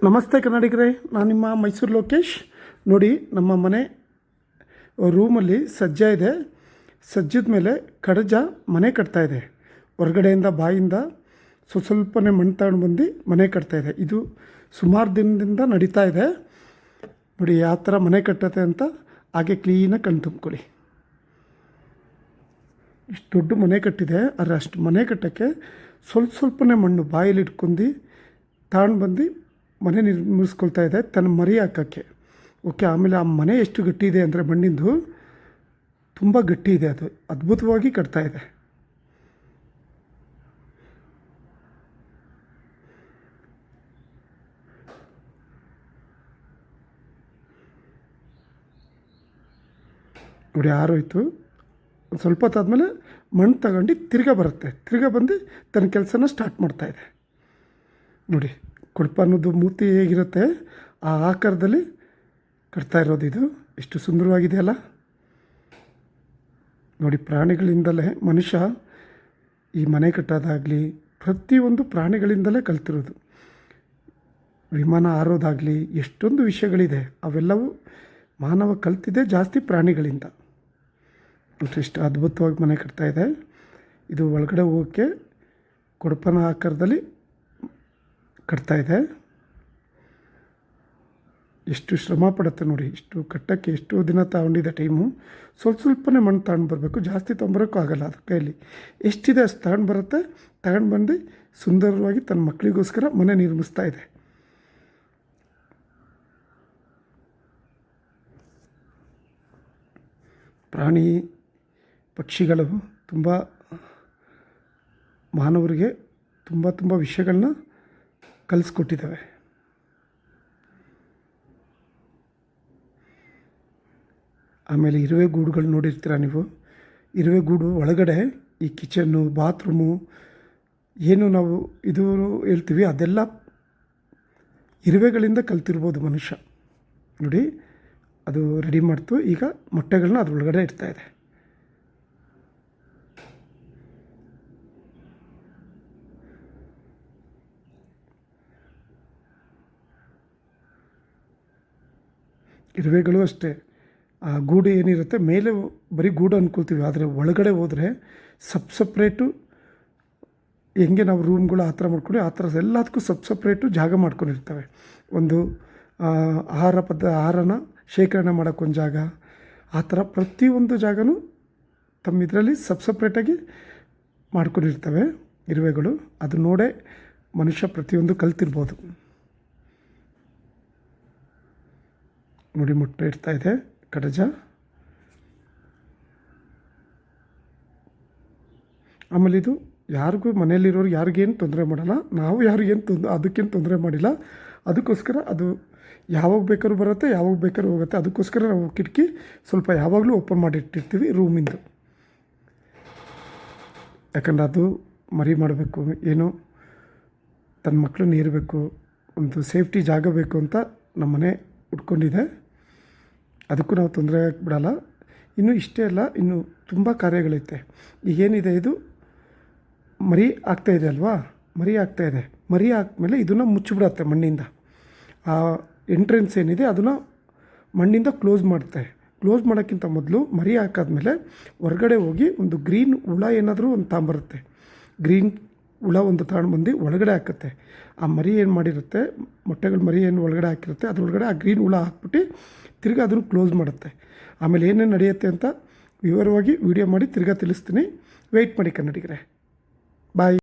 ನಮಸ್ತೆ ಕನ್ನಡಿಗರೇ, ನಾನು ನಿಮ್ಮ ಮೈಸೂರು ಲೋಕೇಶ್. ನೋಡಿ, ನಮ್ಮ ಮನೆ ರೂಮಲ್ಲಿ ಸಜ್ಜೆ ಇದೆ. ಸಜ್ಜದ ಮೇಲೆ ಕಡಜ ಮನೆ ಕಟ್ತಾಯಿದೆ. ಹೊರಗಡೆಯಿಂದ ಬಾಯಿಂದ ಸ್ವಲ್ಪನೇ ಮಣ್ಣು ತಗೊಂಡು ಬಂದು ಮನೆ ಕಟ್ತಾಯಿದೆ. ಇದು ಸುಮಾರು ದಿನದಿಂದ ನಡೀತಾ ಇದೆ. ನೋಡಿ ಯಾವ ಥರ ಮನೆ ಕಟ್ಟತ್ತೆ ಅಂತ. ಹಾಗೆ ಕ್ಲೀನಾಗಿ ಕಣ್ಣು ತುಂಬ್ಕೊಳ್ಳಿ. ಇಷ್ಟು ದೊಡ್ಡ ಮನೆ ಕಟ್ಟಿದೆ. ಆದರೆ ಅಷ್ಟು ಮನೆ ಕಟ್ಟೋಕ್ಕೆ ಸ್ವಲ್ಪನೇ ಮಣ್ಣು ಬಾಯಲ್ಲಿ ಇಟ್ಕೊಂಡು ತಗೊಂಡು ಬಂದು ಮನೆ ನಿರ್ಮಿಸ್ಕೊಳ್ತಾ ಇದೆ, ತನ್ನ ಮರಿ ಹಾಕೋಕ್ಕೆ. ಓಕೆ, ಆಮೇಲೆ ಆ ಮನೆ ಎಷ್ಟು ಗಟ್ಟಿ ಇದೆ ಅಂದರೆ ಮಣ್ಣಿಂದು ತುಂಬ ಗಟ್ಟಿ ಇದೆ. ಅದು ಅದ್ಭುತವಾಗಿ ಕಟ್ತಾ ಇದೆ. ನೋಡಿ, ಆರೋಯ್ತು. ಸ್ವಲ್ಪ ಹೊತ್ತಾದಮೇಲೆ ಮಣ್ಣು ತಗೊಂಡು ತಿರ್ಗಾ ಬರುತ್ತೆ. ತಿರ್ಗಾ ಬಂದು ತನ್ನ ಕೆಲಸನ ಸ್ಟಾರ್ಟ್ ಮಾಡ್ತಾಯಿದೆ. ನೋಡಿ, ಕೊಡಪ ಅನ್ನೋದು ಮೂತಿ ಹೇಗಿರುತ್ತೆ ಆ ಆಕಾರದಲ್ಲಿ ಕಟ್ತಾ ಇರೋದು. ಇದು ಎಷ್ಟು ಸುಂದರವಾಗಿದೆಯಲ್ಲ. ನೋಡಿ, ಪ್ರಾಣಿಗಳಿಂದಲೇ ಮನುಷ್ಯ ಈ ಮನೆ ಕಟ್ಟೋದಾಗಲಿ ಪ್ರತಿಯೊಂದು ಪ್ರಾಣಿಗಳಿಂದಲೇ ಕಲ್ತಿರೋದು. ವಿಮಾನ ಹಾರೋದಾಗಲಿ ಎಷ್ಟೊಂದು ವಿಷಯಗಳಿದೆ, ಅವೆಲ್ಲವೂ ಮಾನವ ಕಲ್ತಿದೆ ಜಾಸ್ತಿ ಪ್ರಾಣಿಗಳಿಂದ. ಇಷ್ಟು ಅದ್ಭುತವಾಗಿ ಮನೆ ಕಟ್ತಾಯಿದೆ. ಇದು ಒಳಗಡೆ ಹೋಗೋಕ್ಕೆ ಕೊಡಪನ ಆಕಾರದಲ್ಲಿ ಕಟ್ತಾಯಿದೆ. ಎಷ್ಟು ಶ್ರಮ ಪಡುತ್ತೆ ನೋಡಿ. ಇಷ್ಟು ಕಟ್ಟೋಕ್ಕೆ ಎಷ್ಟೋ ದಿನ ತಗೊಂಡಿದೆ ಟೈಮು. ಸ್ವಲ್ಪನೇ ಮಣ್ಣು ತಗೊಂಡು ಬರಬೇಕು, ಜಾಸ್ತಿ ತೊಗೊಂಬರೋಕ್ಕೂ ಆಗೋಲ್ಲ. ಅದ್ರ ಕೈಯಲ್ಲಿ ಎಷ್ಟಿದೆ ಅಷ್ಟು ತಗೊಂಡು ಬರುತ್ತೆ. ತಗೊಂಡು ಬಂದು ಸುಂದರವಾಗಿ ತನ್ನ ಮಕ್ಕಳಿಗೋಸ್ಕರ ಮನೆ ನಿರ್ಮಿಸ್ತಾ ಇದೆ. ಪ್ರಾಣಿ ಪಕ್ಷಿಗಳು ತುಂಬ ಮಾನವರಿಗೆ ತುಂಬ ವಿಷಯಗಳನ್ನ ಕಲಿಸ್ಕೊಟ್ಟಿದ್ದಾವೆ. ಆಮೇಲೆ ಇರುವೆ ಗೂಡುಗಳು ನೋಡಿರ್ತೀರ ನೀವು. ಇರುವೆ ಗೂಡು ಒಳಗಡೆ ಈ ಕಿಚನ್ನು, ಬಾತ್ರೂಮು ಏನು ನಾವು ಇದು ಹೇಳ್ತೀವಿ ಅದೆಲ್ಲ ಇರುವೆಗಳಿಂದ ಕಲ್ತಿರ್ಬೋದು ಮನುಷ್ಯ. ನೋಡಿ, ಅದು ರೆಡಿ ಮಾಡ್ತು. ಈಗ ಮೊಟ್ಟೆಗಳನ್ನ ಅದ್ರ ಒಳಗಡೆ ಇಡ್ತಾಯಿದೆ. ಇರುವೆಗಳು ಅಷ್ಟೇ. ಆ ಗೂಡು ಏನಿರುತ್ತೆ ಮೇಲೆ ಬರೀ ಗೂಡು ಅಂದ್ಕೊಳ್ತೀವಿ, ಆದರೆ ಒಳಗಡೆ ಹೋದರೆ ಸಪ್ರೇಟು. ಹೆಂಗೆ ನಾವು ರೂಮ್ಗಳು ಆ ಥರ ಮಾಡ್ಕೊಂಡು ಆ ಥರ ಎಲ್ಲದಕ್ಕೂ ಸಪ್ರೇಟು ಜಾಗ ಮಾಡ್ಕೊಂಡಿರ್ತವೆ. ಒಂದು ಆಹಾರನ ಶೇಖರಣೆ ಮಾಡೋಕ್ಕೊಂದು ಜಾಗ, ಆ ಥರ ಪ್ರತಿಯೊಂದು ಜಾಗನೂ ತಮ್ಮ ಇದರಲ್ಲಿ ಸಪ್ರೇಟಾಗಿ ಮಾಡ್ಕೊಂಡಿರ್ತವೆ ಇರುವೆಗಳು. ಅದು ನೋಡೇ ಮನುಷ್ಯ ಪ್ರತಿಯೊಂದು ಕಲ್ತಿರ್ಬೋದು. ನೋಡಿ, ಮೊಟ್ಟೆ ಇಡ್ತಾ ಇದೆ ಕಡಜ. ಆಮೇಲೆ ಇದು ಯಾರಿಗೂ ಮನೆಯಲ್ಲಿರೋರು ಯಾರಿಗೇನು ತೊಂದರೆ ಮಾಡಲ್ಲ. ನಾವು ಯಾರಿಗೇನು ಅದಕ್ಕೇನು ತೊಂದರೆ ಮಾಡಿಲ್ಲ. ಅದಕ್ಕೋಸ್ಕರ ಅದು ಯಾವಾಗ ಬೇಕಾದ್ರೂ ಬರುತ್ತೆ, ಯಾವಾಗ ಬೇಕಾದ್ರೂ ಹೋಗುತ್ತೆ. ಅದಕ್ಕೋಸ್ಕರ ನಾವು ಕಿಟಕಿ ಸ್ವಲ್ಪ ಯಾವಾಗಲೂ ಓಪನ್ ಮಾಡಿಟ್ಟಿರ್ತೀವಿ ರೂಮಿಂದು. ಯಾಕಂದ್ರೆ ಅದು ಮರಿ ಮಾಡಬೇಕು, ಏನೋ ತನ್ನ ಮಕ್ಕಳನ್ನ ಇರಬೇಕು, ಒಂದು ಸೇಫ್ಟಿ ಜಾಗ ಬೇಕು ಅಂತ ನಮ್ಮನೆ ಉಟ್ಕೊಂಡಿದೆ. ಅದಕ್ಕೂ ನಾವು ತೊಂದರೆ ಬಿಡಲ್ಲ. ಇನ್ನು ಇಷ್ಟೇ ಅಲ್ಲ, ಇನ್ನು ತುಂಬ ಕಾರ್ಯಗಳೈತೆ. ಈಗೇನಿದೆ, ಇದು ಮರಿ ಆಗ್ತಾಯಿದೆ ಅಲ್ವಾ. ಮರಿ ಆಗ್ತಾಯಿದೆ. ಮರಿ ಹಾಕ್ಮೇಲೆ ಇದನ್ನು ಮುಚ್ಚಿಬಿಡತ್ತೆ ಮಣ್ಣಿಂದ. ಆ ಎಂಟ್ರೆನ್ಸ್ ಏನಿದೆ ಅದನ್ನು ಮಣ್ಣಿಂದ ಕ್ಲೋಸ್ ಮಾಡುತ್ತೆ. ಕ್ಲೋಸ್ ಮಾಡೋಕ್ಕಿಂತ ಮೊದಲು ಮರಿ ಹಾಕಾದ್ಮೇಲೆ ಹೊರಗಡೆ ಹೋಗಿ ಒಂದು ಗ್ರೀನ್ ಹುಳ ಏನಾದರೂ ಒಂದು ತಗೊಂಬರುತ್ತೆ. ಗ್ರೀನ್ ಹುಳ ಒಂದು ತಗೊಂಡು ಬಂದು ಒಳಗಡೆ ಹಾಕುತ್ತೆ. ಆ ಮರಿ ಏನು ಮಾಡಿರುತ್ತೆ, ಮೊಟ್ಟೆಗಳು ಮರಿ ಏನು ಒಳಗಡೆ ಹಾಕಿರುತ್ತೆ, ಅದ್ರೊಳಗಡೆ ಆ ಗ್ರೀನ್ ಹುಳ ಹಾಕ್ಬಿಟ್ಟು ತಿರ್ಗಿ ಅದನ್ನು ಕ್ಲೋಸ್ ಮಾಡುತ್ತೆ. ಆಮೇಲೆ ಏನೇನು ನಡೆಯುತ್ತೆ ಅಂತ ವಿವರವಾಗಿ ವೀಡಿಯೋ ಮಾಡಿ ತಿರ್ಗಾ ತಿಳಿಸ್ತೀನಿ. ವೆಯ್ಟ್ ಮಾಡಿ ಕನ್ನಡಿಗರೇ. ಬಾಯ್.